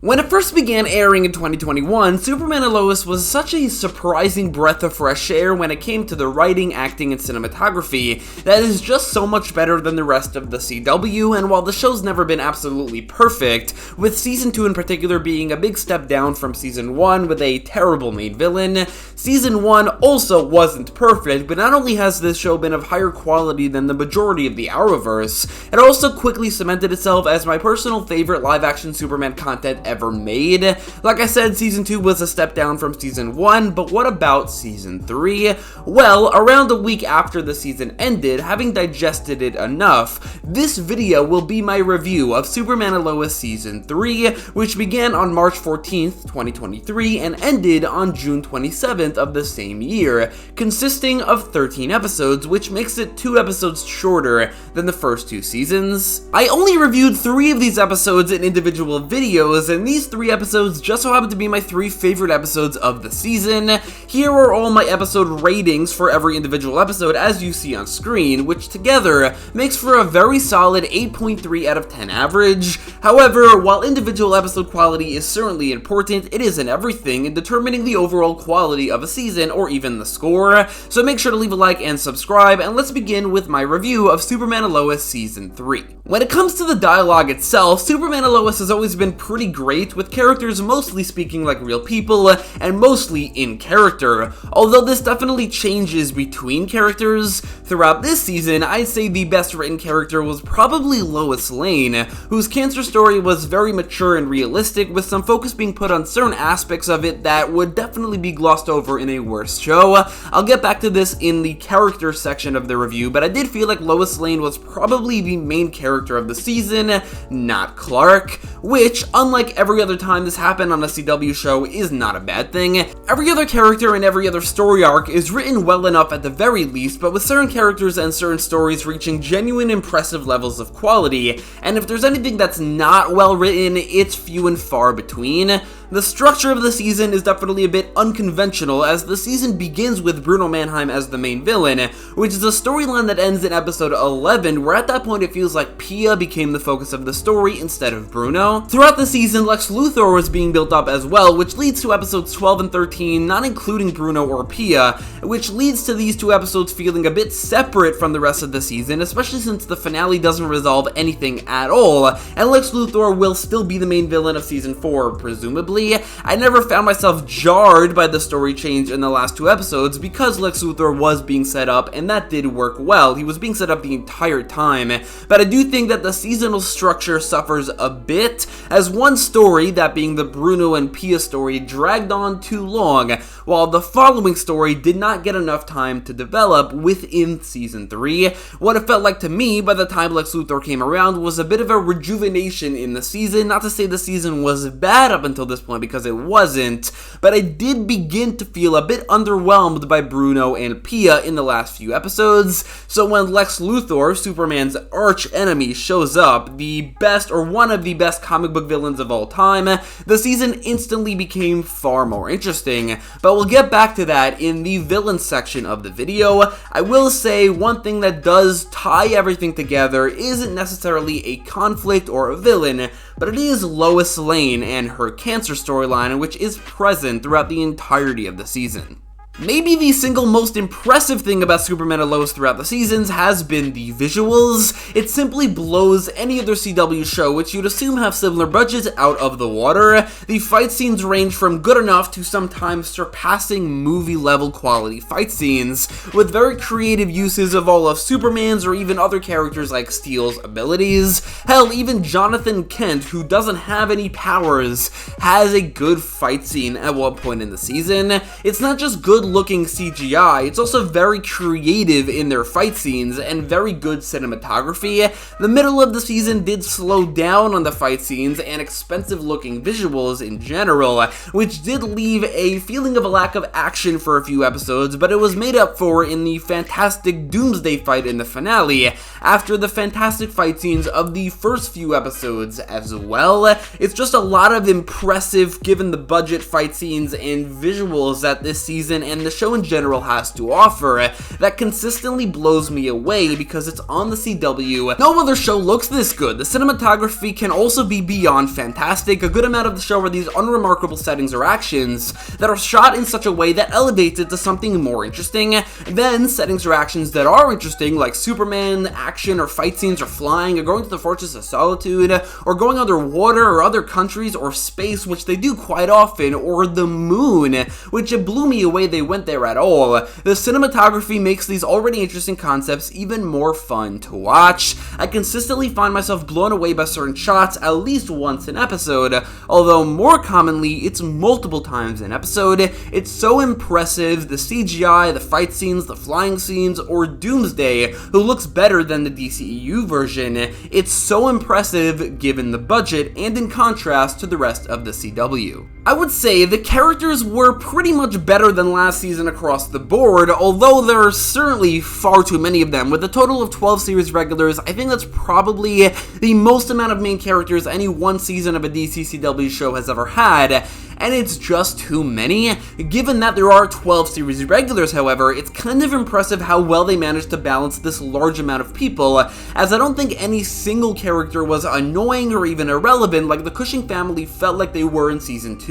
When it first began airing in 2021, Superman and Lois was such a surprising breath of fresh air when it came to the writing, acting, and cinematography that is just so much better than the rest of the CW, and while the show's never been absolutely perfect, with Season 2 in particular being a big step down from Season 1 with a terrible main villain, Season 1 also wasn't perfect, but not only has this show been of higher quality than the majority of the Arrowverse, it also quickly cemented itself as my personal favorite live-action Superman content ever made. Like I said, Season 2 was a step down from Season 1, but what about Season 3? Well, around a week after the season ended, having digested it enough, this video will be my review of Superman and Lois Season 3, which began on March 14th, 2023, and ended on June 27th of the same year, consisting of 13 episodes, which makes it 2 episodes shorter than the first 2 seasons. I only reviewed 3 of these episodes in individual videos, and these 3 episodes just so happen to be my 3 favorite episodes of the season. Here are all my episode ratings for every individual episode as you see on screen, which together makes for a very solid 8.3 out of 10 average. However, while individual episode quality is certainly important, it isn't everything in determining the overall quality of a season or even the score, so make sure to leave a like and subscribe, and let's begin with my review of Superman and Lois Season 3. When it comes to the dialogue itself, Superman and Lois has always been pretty great, with characters mostly speaking like real people and mostly in character, although this definitely changes between characters. Throughout this season, I'd say the best written character was probably Lois Lane, whose cancer story was very mature and realistic, with some focus being put on certain aspects of it that would definitely be glossed over in a worse show. I'll get back to this in the character section of the review, but I did feel like Lois Lane was probably the main character of the season, not Clark, which, unlike every other time this happened on a CW show, is not a bad thing. Every other character and every other story arc is written well enough at the very least, but with certain characters and certain stories reaching genuine impressive levels of quality, and if there's anything that's not well written, it's few and far between. The structure of the season is definitely a bit unconventional, as the season begins with Bruno Mannheim as the main villain, which is a storyline that ends in episode 11, where at that point it feels like Pia became the focus of the story instead of Bruno. Throughout the season, Lex Luthor was being built up as well, which leads to episodes 12 and 13 not including Bruno or Pia, which leads to these 2 episodes feeling a bit separate from the rest of the season, especially since the finale doesn't resolve anything at all, and Lex Luthor will still be the main villain of Season 4, presumably. I never found myself jarred by the story change in the last 2 episodes because Lex Luthor was being set up, and that did work well. He was being set up the entire time, but I do think that the seasonal structure suffers a bit, as one story, that being the Bruno and Pia story, dragged on too long, while the following story did not get enough time to develop within Season 3. What it felt like to me by the time Lex Luthor came around was a bit of a rejuvenation in the season. Not to say the season was bad up until this point, because it wasn't, but I did begin to feel a bit underwhelmed by Bruno and Pia in the last few episodes, so when Lex Luthor, Superman's arch enemy, shows up, the best or one of the best comic book villains of all time, the season instantly became far more interesting, but we'll get back to that in the villain section of the video. I will say one thing that does tie everything together isn't necessarily a conflict or a villain, but it is Lois Lane and her cancer storyline, which is present throughout the entirety of the season. Maybe the single most impressive thing about Superman and Lois throughout the seasons has been the visuals. It simply blows any other CW show, which you'd assume have similar budgets, out of the water. The fight scenes range from good enough to sometimes surpassing movie-level quality fight scenes, with very creative uses of all of Superman's or even other characters like Steel's abilities. Hell, even Jonathan Kent, who doesn't have any powers, has a good fight scene at one point in the season. It's not just good looking CGI, it's also very creative in their fight scenes and very good cinematography. The middle of the season did slow down on the fight scenes and expensive looking visuals in general, which did leave a feeling of a lack of action for a few episodes, but it was made up for in the fantastic Doomsday fight in the finale, after the fantastic fight scenes of the first few episodes as well. It's just a lot of impressive, given the budget, fight scenes and visuals that this season and and the show in general has to offer that consistently blows me away because it's on the CW. No other show looks this good. The cinematography can also be beyond fantastic. A good amount of the show are these unremarkable settings or actions that are shot in such a way that elevates it to something more interesting than settings or actions that are interesting, like Superman action or fight scenes or flying or going to the Fortress of Solitude or going underwater or other countries or space, which they do quite often, or the moon, which it blew me away they went there at all. The cinematography makes these already interesting concepts even more fun to watch. I consistently find myself blown away by certain shots at least once an episode, although more commonly it's multiple times an episode. It's so impressive, the CGI, the fight scenes, the flying scenes, or Doomsday, who looks better than the DCEU version. It's so impressive given the budget and in contrast to the rest of the CW. I would say the characters were pretty much better than last season across the board, although there are certainly far too many of them. With a total of 12 series regulars, I think that's probably the most amount of main characters any one season of a DC CW show has ever had. And it's just too many. Given that there are 12 series regulars, however, it's kind of impressive how well they managed to balance this large amount of people, as I don't think any single character was annoying or even irrelevant like the Cushing family felt like they were in Season 2.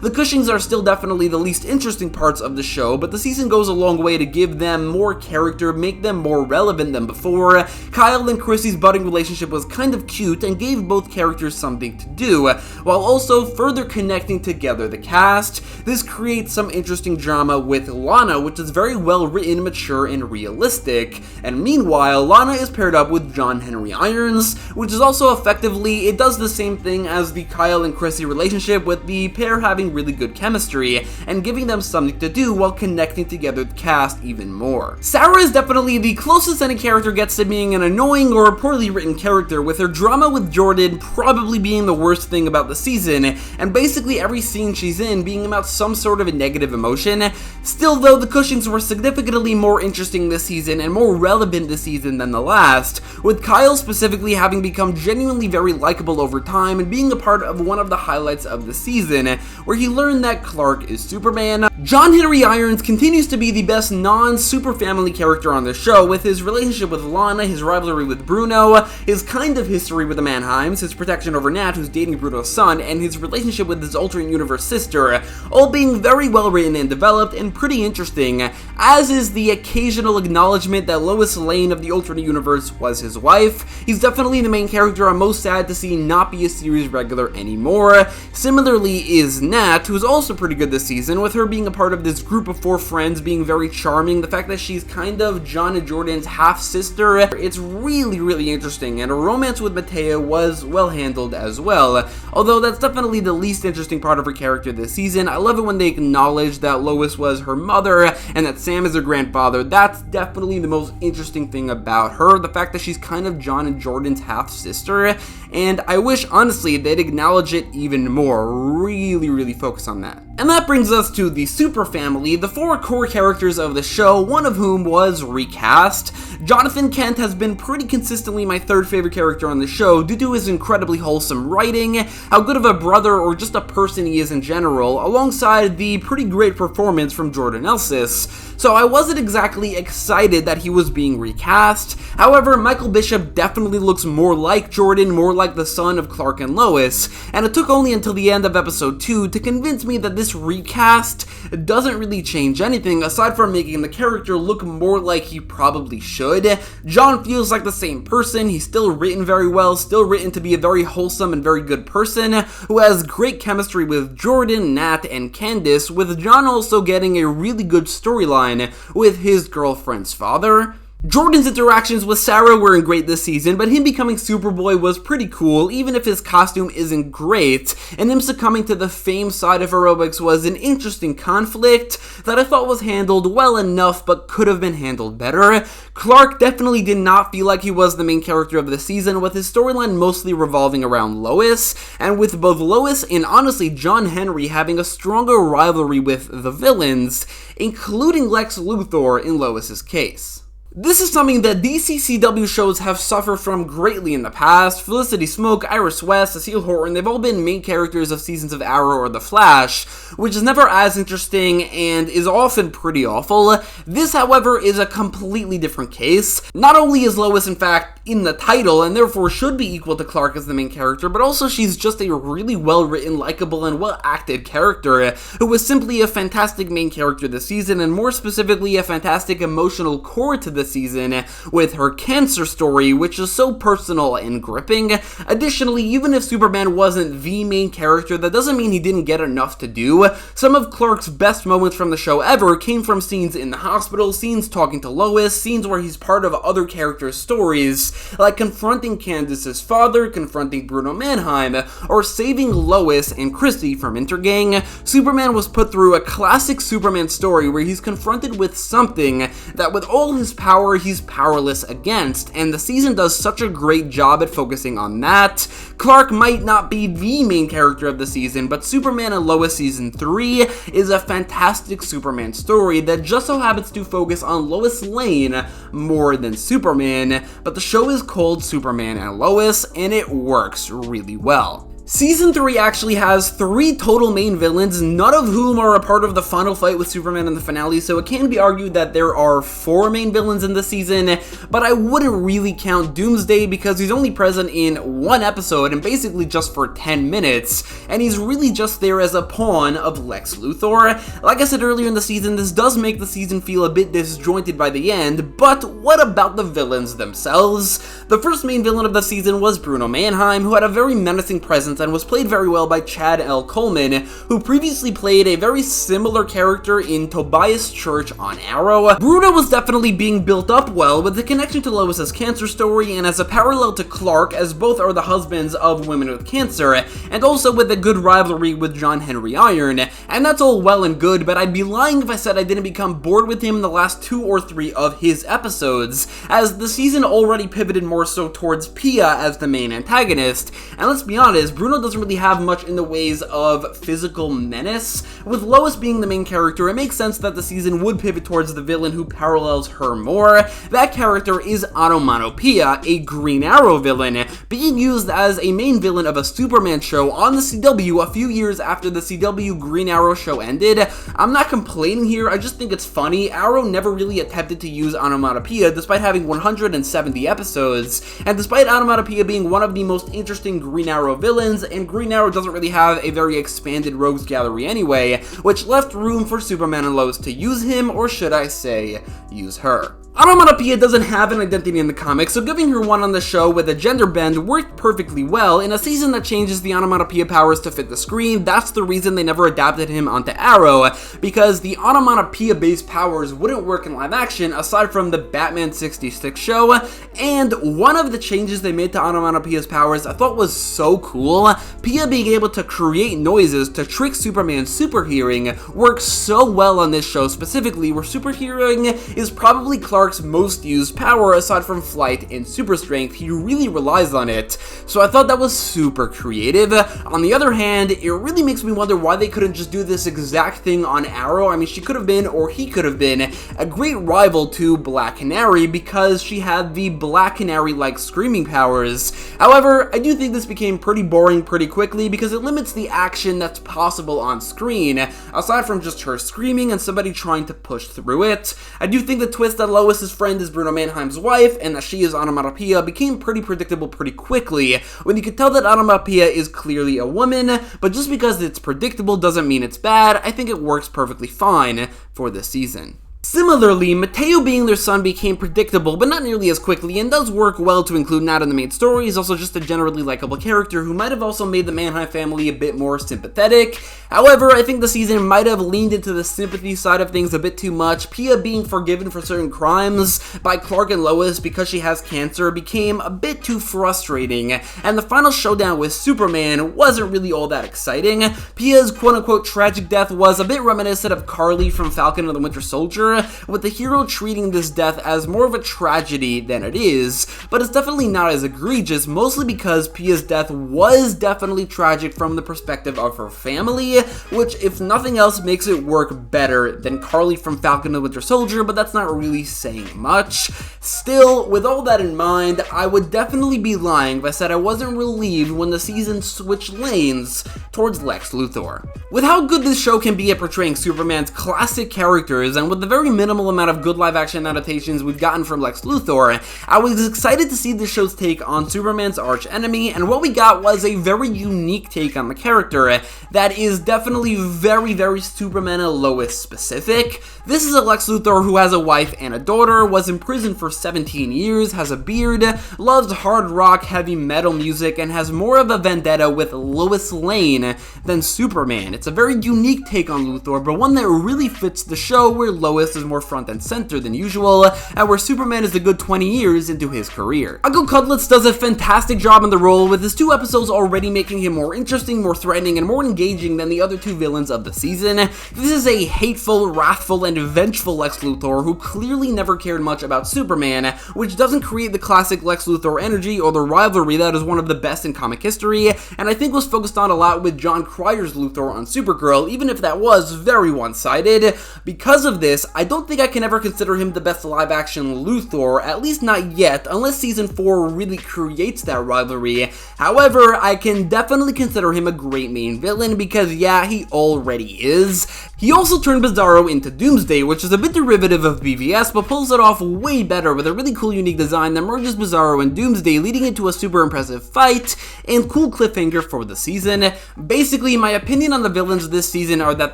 The Cushings are still definitely the least interesting parts of the show, but the season goes a long way to give them more character, make them more relevant than before. Kyle and Chrissy's budding relationship was kind of cute and gave both characters something to do, while also further connecting together the cast. This creates some interesting drama with Lana, which is very well written, mature, and realistic. And meanwhile, Lana is paired up with John Henry Irons, which is also effectively, it does the same thing as the Kyle and Chrissy relationship, with the pair having really good chemistry and giving them something to do while connecting together the cast even more. Sarah is definitely the closest any character gets to being an annoying or poorly written character, with her drama with Jordan probably being the worst thing about the season, and basically every scene she's in being about some sort of a negative emotion. Still though, the Cushings were significantly more interesting this season and more relevant this season than the last, with Kyle specifically having become genuinely very likable over time and being a part of one of the highlights of the season, where he learned that Clark is Superman. John Henry Irons continues to be the best non-super family character on the show, with his relationship with Lana, his rivalry with Bruno, his kind of history with the Manheims, his protection over Nat, who's dating Bruno's son, and his relationship with his alternate universe sister, all being very well written and developed and pretty interesting, as is the occasional acknowledgement that Lois Lane of the alternate universe was his wife. He's definitely the main character I'm most sad to see not be a series regular anymore. Similarly is Nat, who's also pretty good this season, with her being a part of this group of 4 friends, being very charming. The fact that she's kind of John and Jordan's half-sister, it's really interesting, and her romance with Mateo was well handled as well, although that's definitely the least interesting part of her character this season. I love it when they acknowledge that Lois was her mother and that Sam is her grandfather. That's definitely the most interesting thing about her, the fact that she's kind of John and Jordan's half-sister, and I wish, honestly, they'd acknowledge it even more. Really focus on that. And that brings us to the Super Family, the 4 core characters of the show, one of whom was recast. Jonathan Kent has been pretty consistently my 3rd favorite character on the show due to his incredibly wholesome writing, how good of a brother or just a person he is in general, alongside the pretty great performance from Jordan Elsis. So I wasn't exactly excited that he was being recast. However, Michael Bishop definitely looks more like Jordan, more like the son of Clark and Lois, and it took only until the end of episode 2 to convince me that this recast doesn't really change anything aside from making the character look more like he probably should. John feels like the same person. He's still written very well, still written to be a very wholesome and very good person who has great chemistry with Jordan, Nat, and Candace, with John also getting a really good storyline with his girlfriend's father. Jordan's interactions with Sarah weren't great this season, but him becoming Superboy was pretty cool, even if his costume isn't great, and him succumbing to the fame side of aerobics was an interesting conflict that I thought was handled well enough, but could have been handled better. Clark definitely did not feel like he was the main character of the season, with his storyline mostly revolving around Lois, and with both Lois and honestly John Henry having a stronger rivalry with the villains, including Lex Luthor in Lois's case. This is something that DC CW shows have suffered from greatly in the past. Felicity Smoke, Iris West, Cecile Horton, they've all been main characters of seasons of Arrow or The Flash, which is never as interesting and is often pretty awful. This, however, is a completely different case. Not only is Lois, in fact, in the title, and therefore should be equal to Clark as the main character, but also she's just a really well-written, likable, and well-acted character who was simply a fantastic main character this season, and more specifically, a fantastic emotional core to the season with her cancer story, which is so personal and gripping. Additionally, even if Superman wasn't the main character, that doesn't mean he didn't get enough to do. Some of Clark's best moments from the show ever came from scenes in the hospital, scenes talking to Lois, scenes where he's part of other characters' stories, like confronting Candace's father, confronting Bruno Mannheim, or saving Lois and Chrissy from Intergang. Superman was put through a classic Superman story where he's confronted with something that with all his power, he's powerless against, and the season does such a great job at focusing on that. Clark might not be the main character of the season, but Superman and Lois Season 3 is a fantastic Superman story that just so happens to focus on Lois Lane more than Superman, but the show is called Superman and Lois, and it works really well. Season 3 actually has 3 total main villains, none of whom are a part of the final fight with Superman in the finale, so it can be argued that there are 4 main villains in the season, but I wouldn't really count Doomsday because he's only present in 1 episode and basically just for 10 minutes, and he's really just there as a pawn of Lex Luthor. Like I said earlier in the season, this does make the season feel a bit disjointed by the end, but what about the villains themselves? The first main villain of the season was Bruno Mannheim, who had a very menacing presence and was played very well by Chad L. Coleman, who previously played a very similar character in Tobias Church on Arrow. Bruno was definitely being built up well with the connection to Lois's cancer story and as a parallel to Clark, as both are the husbands of women with cancer, and also with a good rivalry with John Henry Iron, and that's all well and good, but I'd be lying if I said I didn't become bored with him in the last 2 or 3 of his episodes, as the season already pivoted more so towards Pia as the main antagonist, and let's be honest, Bruno doesn't really have much in the ways of physical menace. With Lois being the main character, it makes sense that the season would pivot towards the villain who parallels her more. That character is Onomatopoeia, a Green Arrow villain, being used as a main villain of a Superman show on the CW a few years after the CW Green Arrow show ended. I'm not complaining here, I just think it's funny. Arrow never really attempted to use Onomatopoeia despite having 170 episodes, and despite Onomatopoeia being one of the most interesting Green Arrow villains, and Green Arrow doesn't really have a very expanded rogues gallery anyway, which left room for Superman and Lois to use him, or should I say, use her. Onomatopoeia doesn't have an identity in the comics, so giving her one on the show with a gender bend worked perfectly well. In a season that changes the onomatopoeia powers to fit the screen, that's the reason they never adapted him onto Arrow, because the onomatopoeia-based powers wouldn't work in live action aside from the Batman 66 show, and one of the changes they made to onomatopoeia's powers I thought was so cool. Pia being able to create noises to trick Superman's super hearing works so well on this show specifically, where super hearing is probably Clark's most used power aside from flight and super strength. He really relies on it, so I thought that was super creative. On the other hand, it really makes me wonder why they couldn't just do this exact thing on Arrow. I mean, she could have been, or he could have been, a great rival to Black Canary because she had the Black Canary-like screaming powers. However, I do think this became pretty boring pretty quickly because it limits the action that's possible on screen, aside from just her screaming and somebody trying to push through it. I do think the twist that Lois's friend is Bruno Mannheim's wife and that she is Onomatopoeia became pretty predictable pretty quickly, when you could tell that Onomatopoeia is clearly a woman, but just because it's predictable doesn't mean it's bad. I think it works perfectly fine for this season. Similarly, Mateo being their son became predictable, but not nearly as quickly, and does work well to include not in the main story. He's also just a generally likable character who might have also made the Mannheim family a bit more sympathetic. However, I think the season might have leaned into the sympathy side of things a bit too much. Pia being forgiven for certain crimes by Clark and Lois because she has cancer became a bit too frustrating, and the final showdown with Superman wasn't really all that exciting. Pia's quote-unquote tragic death was a bit reminiscent of Carly from Falcon and the Winter Soldier, character, with the hero treating this death as more of a tragedy than it is, but it's definitely not as egregious, mostly because Pia's death was definitely tragic from the perspective of her family, which if nothing else makes it work better than Carly from Falcon and the Winter Soldier, but that's not really saying much. Still, with all that in mind, I would definitely be lying if I said I wasn't relieved when the season switched lanes towards Lex Luthor. With how good this show can be at portraying Superman's classic characters, and with the very minimal amount of good live-action adaptations we've gotten from Lex Luthor, I was excited to see this show's take on Superman's arch-enemy, and what we got was a very unique take on the character that is definitely very, very Superman and Lois specific. This is a Lex Luthor who has a wife and a daughter, was in prison for 17 years, has a beard, loves hard rock, heavy metal music, and has more of a vendetta with Lois Lane than Superman. It's a very unique take on Luthor, but one that really fits the show, where Lois is more front and center than usual, and where Superman is a good 20 years into his career. Uncle Cutlets does a fantastic job in the role, with his 2 episodes already making him more interesting, more threatening, and more engaging than the other 2 villains of the season. This is a hateful, wrathful, and vengeful Lex Luthor who clearly never cared much about Superman, which doesn't create the classic Lex Luthor energy or the rivalry that is one of the best in comic history, and I think was focused on a lot with John Cryer's Luthor on Supergirl, even if that was very one-sided. Because of this, I don't think I can ever consider him the best live-action Luthor, at least not yet, unless Season 4 really creates that rivalry. However, I can definitely consider him a great main villain, because yeah, he already is. He also turned Bizarro into Doomsday, which is a bit derivative of BVS, but pulls it off way better with a really cool unique design that merges Bizarro and Doomsday, leading into a super impressive fight and cool cliffhanger for the season. Basically, my opinion on the villains this season are that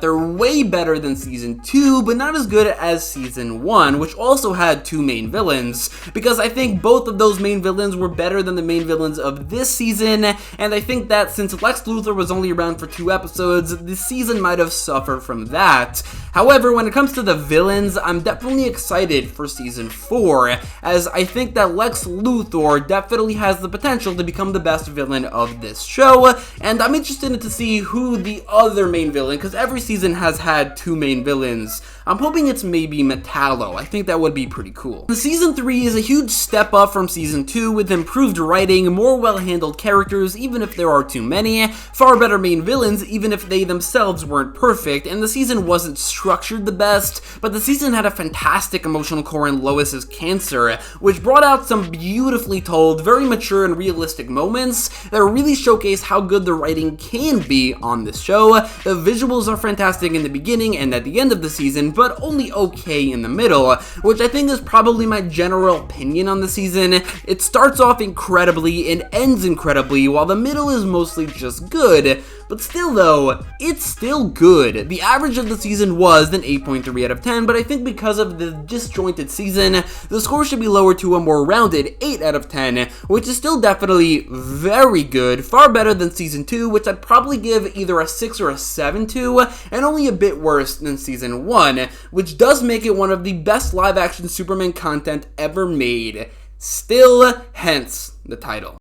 they're way better than Season 2, but not as good as Season 1, which also had 2 main villains, because I think both of those main villains were better than the main villains of this season, and I think that since Lex Luthor was only around for 2 episodes, this season might have suffered from that. However, when it comes to the villains, I'm definitely excited for Season 4, as I think that Lex Luthor definitely has the potential to become the best villain of this show, and I'm interested to see who the other main villain, because every season has had 2 main villains. I'm hoping it's maybe Metallo. I think that would be pretty cool. Season 3 is a huge step up from Season 2 with improved writing, more well-handled characters even if there are too many, far better main villains even if they themselves weren't perfect, and the season wasn't structured the best, but the season had a fantastic emotional core in Lois's cancer, which brought out some beautifully told, very mature and realistic moments that really showcase how good the writing can be on this show. The visuals are fantastic in the beginning and at the end of the season, but only okay in the middle, which I think is probably my general opinion on the season. It starts off incredibly and ends incredibly, while the middle is mostly just good, but still though, it's still good. The average of the season was an 8.3 out of 10, but I think because of the disjointed season, the score should be lowered to a more rounded 8 out of 10, which is still definitely very good, far better than Season 2, which I'd probably give either a 6 or a 7 to, and only a bit worse than Season 1, which does make it one of the best live-action Superman content ever made. Still, hence the title.